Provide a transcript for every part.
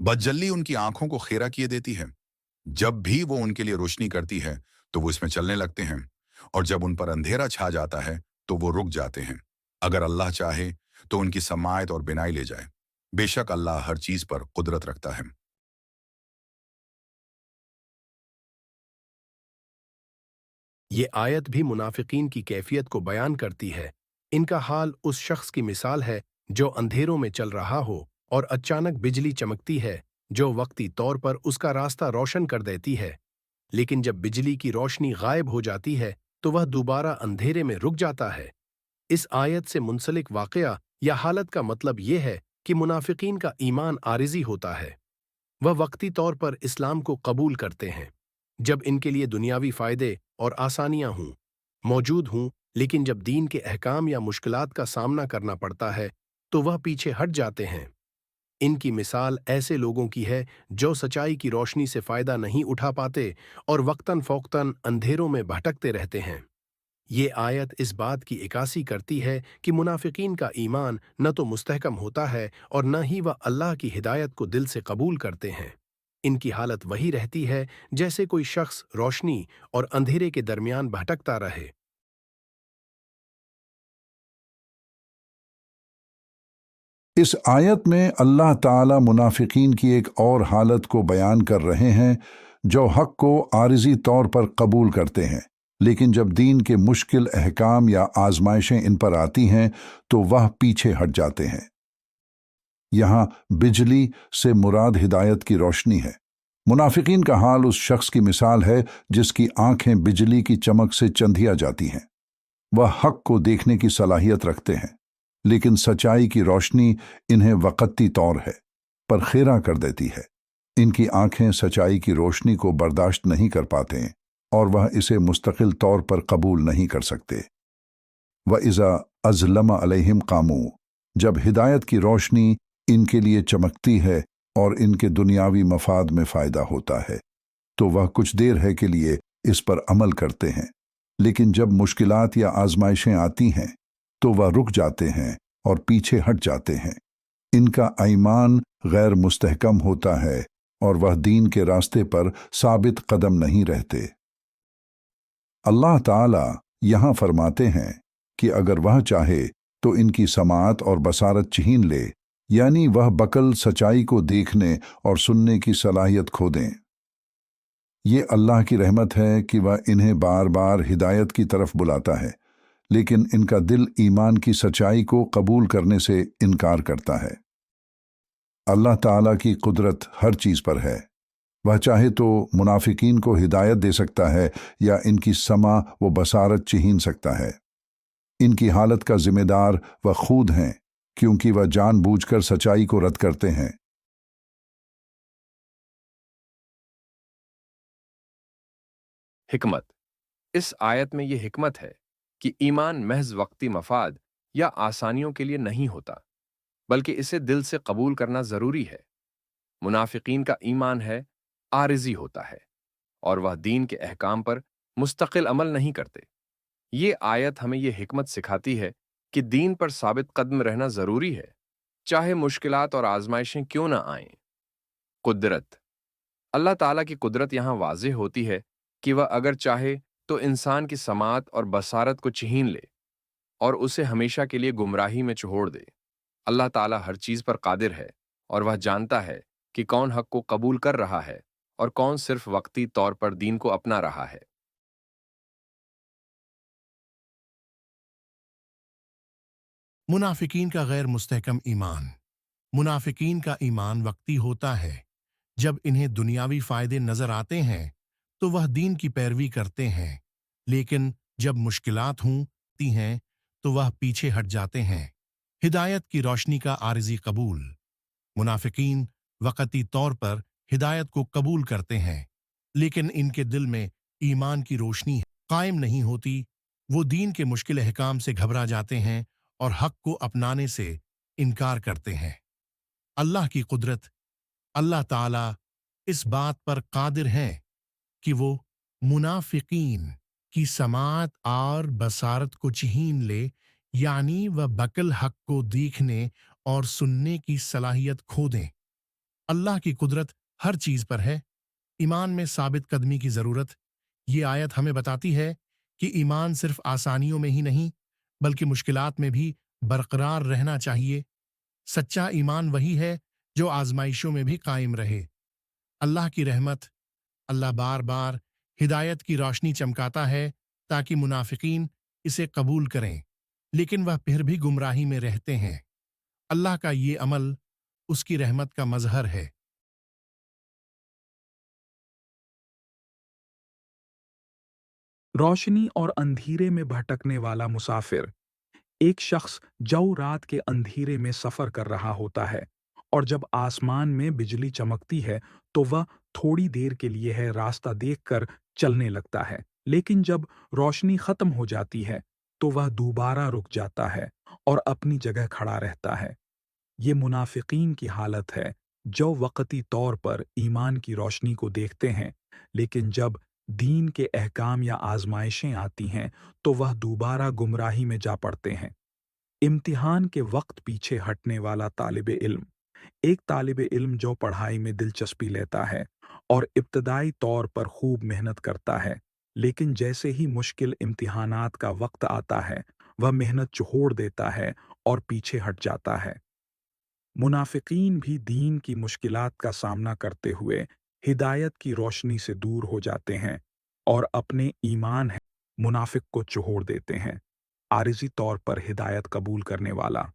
बदजल्ली उनकी आंखों को खेरा किए देती है। जब भी वो उनके लिए रोशनी करती है तो वो इसमें चलने लगते हैं, और जब उन पर अंधेरा छा जाता है तो वो रुक जाते हैं। अगर अल्लाह चाहे तो उनकी समायत और बिनाई ले जाए। बेशक अल्लाह हर चीज पर कुदरत रखता है। ये आयत भी मुनाफिकीन की कैफियत को बयान करती है। इनका हाल उस शख्स की मिसाल है जो अंधेरों में चल रहा हो और अचानक बिजली चमकती है जो वक्ती तौर पर उसका रास्ता रोशन कर देती है। लेकिन जब बिजली की रोशनी गायब हो जाती है तो वह दोबारा अंधेरे में रुक जाता है। इस आयत से मुंसलिक वाकया या हालत का मतलब ये है कि मुनाफिकीन का ईमान आरिजी होता है। वह वक्ती तौर पर इस्लाम को कबूल करते हैं जब इनके लिए दुनियावी फायदे और आसानियां मौजूद हों, लेकिन जब दीन के अहकाम या मुश्किलात का सामना करना पड़ता है तो वह पीछे हट जाते हैं। इनकी मिसाल ऐसे लोगों की है जो सच्चाई की रोशनी से फायदा नहीं उठा पाते और वक्तन फ़ौक्तन अंधेरों में भटकते रहते हैं। ये आयत इस बात की इकासी करती है कि मुनाफिकीन का ईमान न तो मुस्तहकम होता है और न ही वह अल्लाह की हिदायत को दिल से कबूल करते हैं। इनकी हालत वही रहती है जैसे कोई शख्स रोशनी और अंधेरे के दरमियान भटकता रहे। इस आयत में अल्लाह ताला मुनाफिकीन की एक और हालत को बयान कर रहे हैं जो हक को आरिजी तौर पर कबूल करते हैं, लेकिन जब दीन के मुश्किल अहकाम या आजमाइशें इन पर आती हैं तो वह पीछे हट जाते हैं। यहाँ बिजली से मुराद हिदायत की रोशनी है। मुनाफिकीन का हाल उस शख्स की मिसाल है जिसकी आंखें बिजली की चमक से चंधिया जाती हैं। वह हक को देखने की सलाहियत रखते हैं, लेकिन सच्चाई की रोशनी इन्हें वक़्ती तौर है पर खेरा कर देती है। इनकी आंखें सच्चाई की रोशनी को बर्दाश्त नहीं कर पाते और वह इसे मुस्तकिल तौर पर कबूल नहीं कर सकते। व इज़ा अज़लम अलैहिम कामू, जब हिदायत की रोशनी इनके लिए चमकती है और इनके दुनियावी मफाद में फ़ायदा होता है तो वह कुछ देर है के लिए इस पर अमल करते हैं, लेकिन जब मुश्किलात या आजमाइशें आती हैं तो वह रुक जाते हैं और पीछे हट जाते हैं। इनका ईमान गैर मुस्तहकम होता है और वह दीन के रास्ते पर साबित कदम नहीं रहते। अल्लाह ताला यहाँ फरमाते हैं कि अगर वह चाहे तो इनकी समात और बसारत छीन ले, यानी वह बकल सच्चाई को देखने और सुनने की सलाहियत खो दें। ये अल्लाह की रहमत है कि वह इन्हें बार बार हिदायत की तरफ बुलाता है, लेकिन इनका दिल ईमान की सच्चाई को कबूल करने से इनकार करता है। अल्लाह ताला की कुदरत हर चीज़ पर है। वह चाहे तो मुनाफिकीन को हिदायत दे सकता है या इनकी समा व बसारत छीन सकता है। इनकी हालत का जिम्मेदार वह खुद हैं, क्योंकि वह जानबूझकर सच्चाई को रद्द करते हैं। हिकमत। इस आयत में यह हिकमत है कि ईमान महज वक्ती मफाद या आसानियों के लिए नहीं होता, बल्कि इसे दिल से कबूल करना जरूरी है। मुनाफिकीन का ईमान है आरिजी होता है और वह दीन के अहकाम पर मुस्तकिल अमल नहीं करते। ये आयत हमें यह हिकमत सिखाती है कि दीन पर साबित कदम रहना जरूरी है, चाहे मुश्किलात और आजमाइशें क्यों ना आएं। कुदरत। अल्लाह ताला की कुदरत यहाँ वाज़ेह होती है कि वह अगर चाहे तो इंसान की समात और बसारत को छीन ले और उसे हमेशा के लिए गुमराही में चुहोड़ दे। अल्लाह ताला हर चीज पर कादिर है और वह जानता है कि कौन हक को कबूल कर रहा है और कौन सिर्फ वक्ती तौर पर दीन को अपना रहा है। मुनाफिकीन का गैर मुस्तहकम ईमान। मुनाफिकीन का ईमान वक्ती होता है। जब इन्हें दुनियावी फायदे नजर आते हैं तो वह दीन की पैरवी करते हैं, लेकिन जब मुश्किलात होती हैं तो वह पीछे हट जाते हैं। हिदायत की रोशनी का आरिजी कबूल। मुनाफिकीन वक्ती तौर पर हिदायत को कबूल करते हैं, लेकिन इनके दिल में ईमान की रोशनी कायम नहीं होती। वो दीन के मुश्किल अहकाम से घबरा जाते हैं और हक को अपनाने से इनकार करते हैं। अल्लाह की कुदरत। अल्लाह ताला इस बात पर कादिर हैं कि वो मुनाफिकीन की समात और बसारत को छीन ले, यानी वह बकल हक को देखने और सुनने की सलाहियत खो दें। अल्लाह की कुदरत हर चीज पर है। ईमान में साबित कदमी की जरूरत। ये आयत हमें बताती है कि ईमान सिर्फ आसानियों में ही नहीं बल्कि मुश्किलात में भी बरकरार रहना चाहिए। सच्चा ईमान वही है जो आजमाइशों में भी कायम रहे। अल्लाह की रहमत। अल्लाह बार बार हिदायत की रोशनी चमकाता है ताकि मुनाफिकीन इसे कबूल करें, लेकिन वह फिर भी गुमराही में रहते हैं। अल्लाह का ये अमल उसकी रहमत का मजहर है। रोशनी और अंधेरे में भटकने वाला मुसाफिर। एक शख्स जो रात के अंधेरे में सफर कर रहा होता है और जब आसमान में बिजली चमकती है तो वह थोड़ी देर के लिए है रास्ता देखकर चलने लगता है, लेकिन जब रोशनी खत्म हो जाती है तो वह दोबारा रुक जाता है और अपनी जगह खड़ा रहता है। ये मुनाफिकीन की हालत है जो वक्ती तौर पर ईमान की रोशनी को देखते हैं, लेकिन जब दीन के अहकाम या आजमाइशें आती हैं तो वह दोबारा गुमराही में जा पड़ते हैं। इम्तिहान के वक्त पीछे हटने वाला तालिब इल्म। एक तालिब इल्म जो पढ़ाई में दिलचस्पी लेता है और इब्तदाई तौर पर खूब मेहनत करता है, लेकिन जैसे ही मुश्किल इम्तिहानात का वक्त आता है वह मेहनत छोड़ देता है और पीछे हट जाता है। मुनाफिकीन भी दीन की मुश्किलात का सामना करते हुए हिदायत की रोशनी से दूर हो जाते हैं और अपने ईमान है मुनाफिक को छोड़ देते हैं। आरिज़ी तौर पर हिदायत कबूल करने वाला।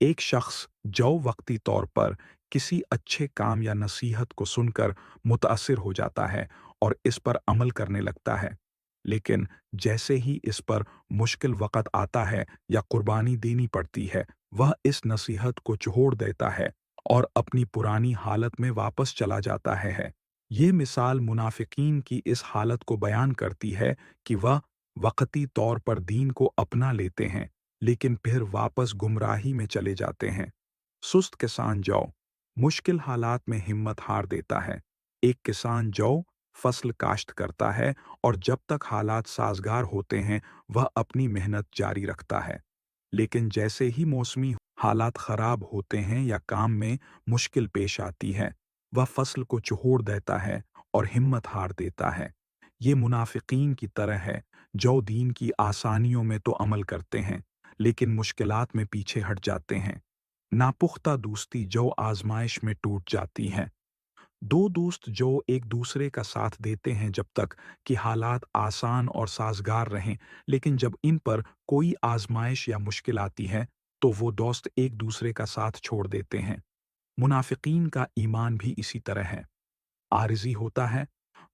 एक शख्स जो वक्ती तौर पर किसी अच्छे काम या नसीहत को सुनकर मुतासिर हो जाता है और इस पर अमल करने लगता है, लेकिन जैसे ही इस पर मुश्किल वक़्त आता है या कुर्बानी देनी पड़ती है, वह इस नसीहत को छोड़ देता है और अपनी पुरानी हालत में वापस चला जाता है। ये मिसाल मुनाफिकीन की इस हालत को बयान करती है कि वह वक्ती तौर पर दीन को अपना लेते हैं, लेकिन फिर वापस गुमराही में चले जाते हैं। सुस्त किसान जौ मुश्किल हालात में हिम्मत हार देता है। एक किसान जौ फसल काश्त करता है और जब तक हालात साजगार होते हैं वह अपनी मेहनत जारी रखता है, लेकिन जैसे ही मौसमी हालात खराब होते हैं या काम में मुश्किल पेश आती है वह फसल को छोड़ देता है और हिम्मत हार देता है। ये मुनाफिकीन की तरह है जो दीन की आसानियों में तो अमल करते हैं लेकिन मुश्किलात में पीछे हट जाते हैं। नापुख्ता दोस्ती जो आजमाइश में टूट जाती है। दो दोस्त जो एक दूसरे का साथ देते हैं जब तक कि हालात आसान और साजगार रहें, लेकिन जब इन पर कोई आजमाइश या मुश्किल आती है तो वो दोस्त एक दूसरे का साथ छोड़ देते हैं। मुनाफिकीन का ईमान भी इसी तरह है। आरिज़ी होता है।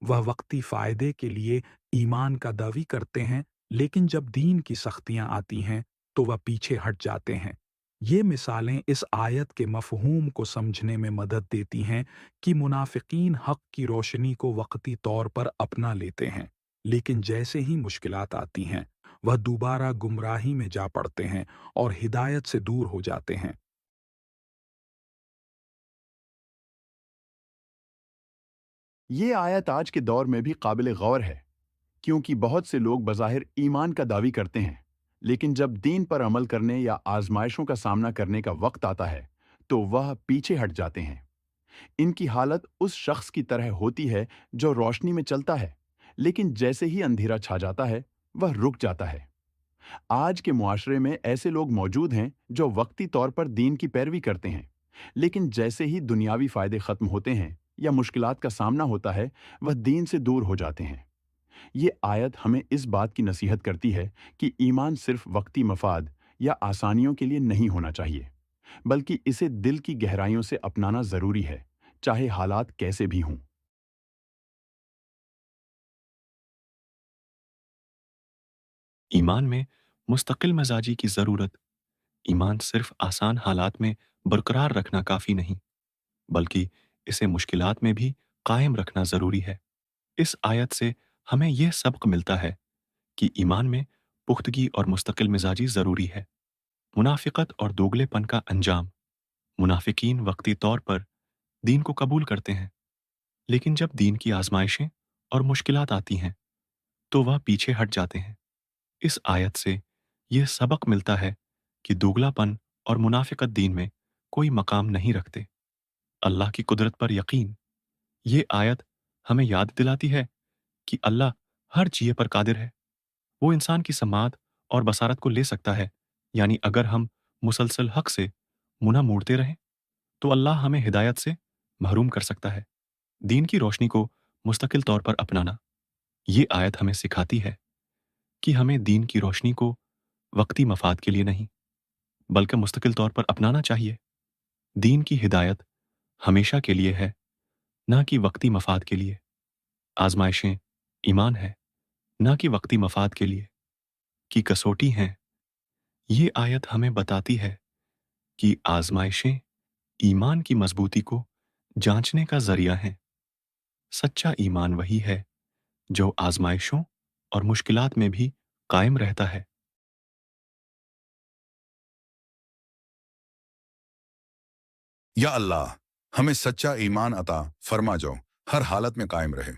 वह वक्ती फ़ायदे के लिए ईमान का दावी करते हैं, लेकिन जब दीन की सख्तियाँ आती हैं तो वह पीछे हट जाते हैं। ये मिसालें इस आयत के मफ़हूम को समझने में मदद देती हैं कि मुनाफिकीन हक़ की रोशनी को वक्ती तौर पर अपना लेते हैं, लेकिन जैसे ही मुश्किलात आती हैं वह दोबारा गुमराही में जा पड़ते हैं और हिदायत से दूर हो जाते हैं। ये आयत आज के दौर में भी काबिल गौर है, क्योंकि बहुत से लोग बज़ाहिर ईमान का दावी करते हैं, लेकिन जब दीन पर अमल करने या आजमाइशों का सामना करने का वक्त आता है तो वह पीछे हट जाते हैं। इनकी हालत उस शख्स की तरह होती है जो रोशनी में चलता है, लेकिन जैसे ही अंधेरा छा जाता है वह रुक जाता है। आज के मुआशरे में ऐसे लोग मौजूद हैं जो वक्ती तौर पर दीन की पैरवी करते हैं, लेकिन जैसे ही दुनियावी फायदे खत्म होते हैं या मुश्किलात का सामना होता है वह दीन से दूर हो जाते हैं। ये आयत हमें इस बात की नसीहत करती है कि ईमान सिर्फ वक्ती मफाद या आसानियों के लिए नहीं होना चाहिए, बल्कि इसे दिल की गहराइयों से अपनाना जरूरी है, चाहे हालात कैसे भी हों। ईमान में मुस्तकिल मिजाजी की ज़रूरत। ईमान सिर्फ आसान हालात में बरकरार रखना काफ़ी नहीं, बल्कि इसे मुश्किलात में भी कायम रखना ज़रूरी है। इस आयत से हमें यह सबक मिलता है कि ईमान में पुख्तगी और मुस्तकिल मिजाजी ज़रूरी है। मुनाफिकत और दोगलेपन का अंजाम। मुनाफिकीन वक्ती तौर पर दीन को कबूल करते हैं, लेकिन जब दीन की आजमाइशें और मुश्किलात आती हैं तो वह पीछे हट जाते हैं। इस आयत से यह सबक मिलता है कि दोगलापन और मुनाफिकत दीन में कोई मकाम नहीं रखते। अल्लाह की कुदरत पर यकीन। ये आयत हमें याद दिलाती है कि अल्लाह हर चीज़ पर कादिर है। वो इंसान की समात और बसारत को ले सकता है, यानी अगर हम मुसलसल हक से मुंह मोड़ते रहें तो अल्लाह हमें हिदायत से महरूम कर सकता है। दीन की रोशनी को मुस्तकिल तौर पर अपनाना। ये आयत हमें सिखाती है कि हमें दीन की रोशनी को वक्ती मफाद के लिए नहीं बल्कि मुस्तकिल तौर पर अपनाना चाहिए। दीन की हिदायत हमेशा के लिए है, ना कि वक्ती मफाद के लिए। आजमाइशें ईमान है, ना कि वक्ती मफाद के लिए की कसौटी हैं। ये आयत हमें बताती है कि आजमाइशें ईमान की मजबूती को जांचने का जरिया हैं। सच्चा ईमान वही है जो आजमाइशों और मुश्किलात में भी कायम रहता है। या अल्लाह, हमें सच्चा ईमान अता फरमा जो हर हालत में कायम रहे,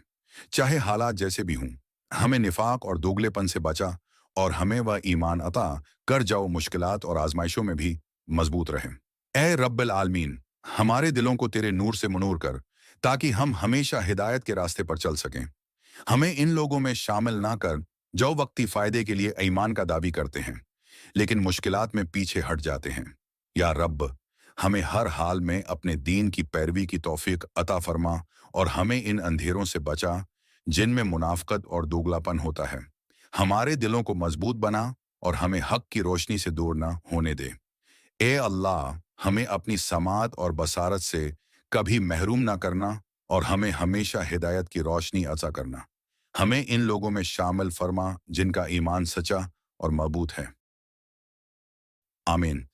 चाहे हालात जैसे भी हों। हमें निफाक और दोगलेपन से बचा और हमें वह ईमान अता कर जाओ मुश्किलात और आजमाइशों में भी मजबूत रहें। ए रब्बिल आलमीन, हमारे दिलों को तेरे नूर से मनूर कर ताकि हम हमेशा हिदायत के रास्ते पर चल सकें। हमें इन लोगों में शामिल ना कर जो वक्ती फायदे के लिए ईमान का दावी करते हैं लेकिन मुश्किलात में पीछे हट जाते हैं। या रब, हमें हर हाल में अपने दीन की पैरवी की तौफीक अता फरमा और हमें इन अंधेरों से बचा जिनमें मुनाफकत और दोगलापन होता है। हमारे दिलों को मजबूत बना और हमें हक की रोशनी से दूर ना होने दे। ए अल्लाह, हमें अपनी समात और बसारत से कभी महरूम ना करना और हमें हमेशा हिदायत की रोशनी अता करना। हमें इन लोगों में शामिल फरमा जिनका ईमान सच्चा और मजबूत है। आमीन।